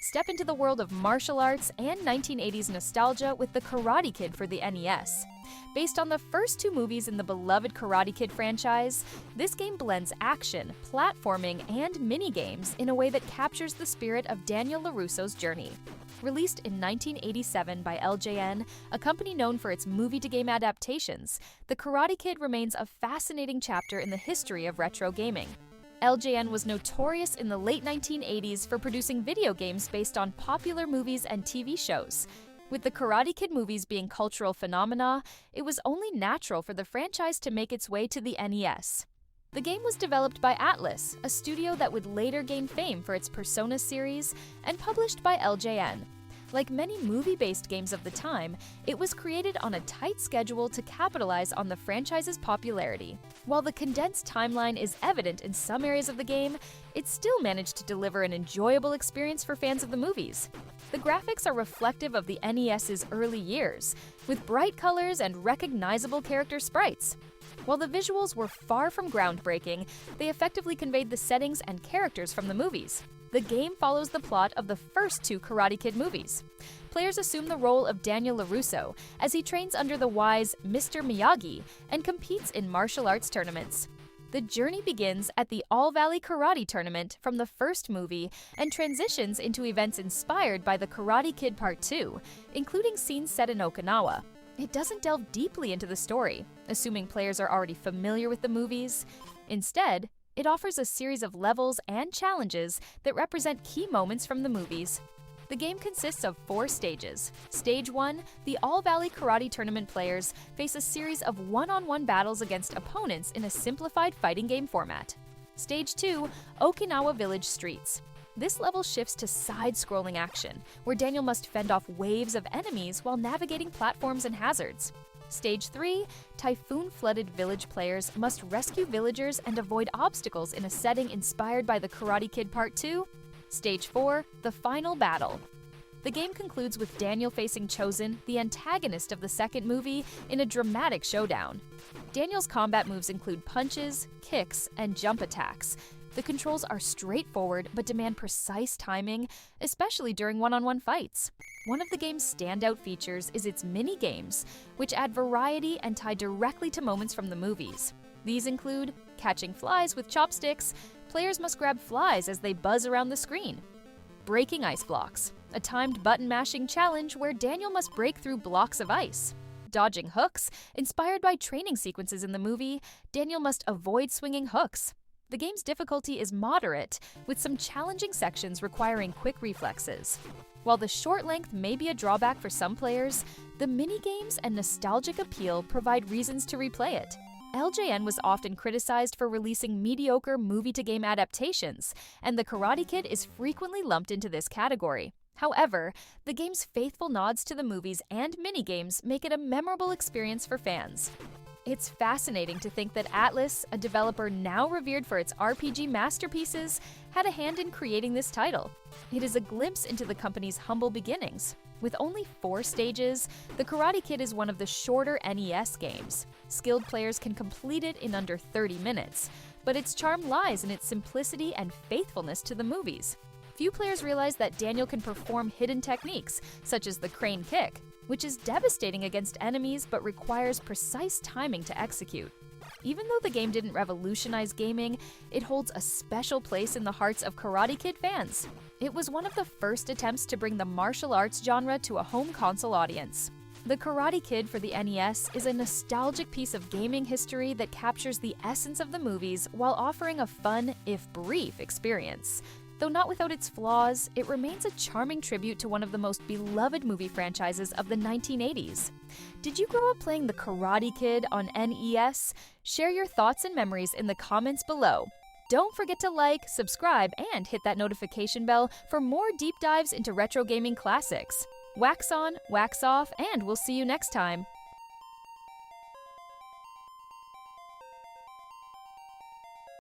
Step into the world of martial arts and 1980s nostalgia with The Karate Kid for the NES. Based on the first two movies in the beloved Karate Kid franchise, this game blends action, platforming, and minigames in a way that captures the spirit of Daniel LaRusso's journey. Released in 1987 by LJN, a company known for its movie-to-game adaptations, The Karate Kid remains a fascinating chapter in the history of retro gaming. LJN was notorious in the late 1980s for producing video games based on popular movies and TV shows. With the Karate Kid movies being cultural phenomena, it was only natural for the franchise to make its way to the NES. The game was developed by Atlus, a studio that would later gain fame for its Persona series, and published by LJN. Like many movie-based games of the time, it was created on a tight schedule to capitalize on the franchise's popularity. While the condensed timeline is evident in some areas of the game, it still managed to deliver an enjoyable experience for fans of the movies. The graphics are reflective of the NES's early years, with bright colors and recognizable character sprites. While the visuals were far from groundbreaking, they effectively conveyed the settings and characters from the movies. The game follows the plot of the first two Karate Kid movies. Players assume the role of Daniel LaRusso as he trains under the wise Mr. Miyagi and competes in martial arts tournaments. The journey begins at the All Valley Karate Tournament from the first movie and transitions into events inspired by the Karate Kid Part 2, including scenes set in Okinawa. It doesn't delve deeply into the story, assuming players are already familiar with the movies. Instead, it offers a series of levels and challenges that represent key moments from the movies. The game consists of 4 stages. Stage 1, the All Valley Karate Tournament players face a series of one-on-one battles against opponents in a simplified fighting game format. Stage 2, Okinawa Village Streets. This level shifts to side-scrolling action, where Daniel must fend off waves of enemies while navigating platforms and hazards. Stage 3, typhoon-flooded village players must rescue villagers and avoid obstacles in a setting inspired by the Karate Kid Part 2. Stage 4, the final battle. The game concludes with Daniel facing Chosen, the antagonist of the second movie, in a dramatic showdown. Daniel's combat moves include punches, kicks, and jump attacks. The controls are straightforward but demand precise timing, especially during one-on-one fights. One of the game's standout features is its mini-games, which add variety and tie directly to moments from the movies. These include catching flies with chopsticks. Players must grab flies as they buzz around the screen. Breaking ice blocks, a timed button-mashing challenge where Daniel must break through blocks of ice. Dodging hooks, inspired by training sequences in the movie, Daniel must avoid swinging hooks. The game's difficulty is moderate, with some challenging sections requiring quick reflexes. While the short length may be a drawback for some players, the mini-games and nostalgic appeal provide reasons to replay it. LJN was often criticized for releasing mediocre movie-to-game adaptations, and The Karate Kid is frequently lumped into this category. However, the game's faithful nods to the movies and minigames make it a memorable experience for fans. It's fascinating to think that Atlus, a developer now revered for its RPG masterpieces, had a hand in creating this title. It is a glimpse into the company's humble beginnings. With only 4 stages, The Karate Kid is one of the shorter NES games. Skilled players can complete it in under 30 minutes, but its charm lies in its simplicity and faithfulness to the movies. Few players realize that Daniel can perform hidden techniques, such as the crane kick, which is devastating against enemies but requires precise timing to execute. Even though the game didn't revolutionize gaming, it holds a special place in the hearts of Karate Kid fans. It was one of the first attempts to bring the martial arts genre to a home console audience. The Karate Kid for the NES is a nostalgic piece of gaming history that captures the essence of the movies while offering a fun, if brief, experience. Though not without its flaws, it remains a charming tribute to one of the most beloved movie franchises of the 1980s. Did you grow up playing The Karate Kid on NES? Share your thoughts and memories in the comments below. Don't forget to like, subscribe, and hit that notification bell for more deep dives into retro gaming classics. Wax on, wax off, and we'll see you next time.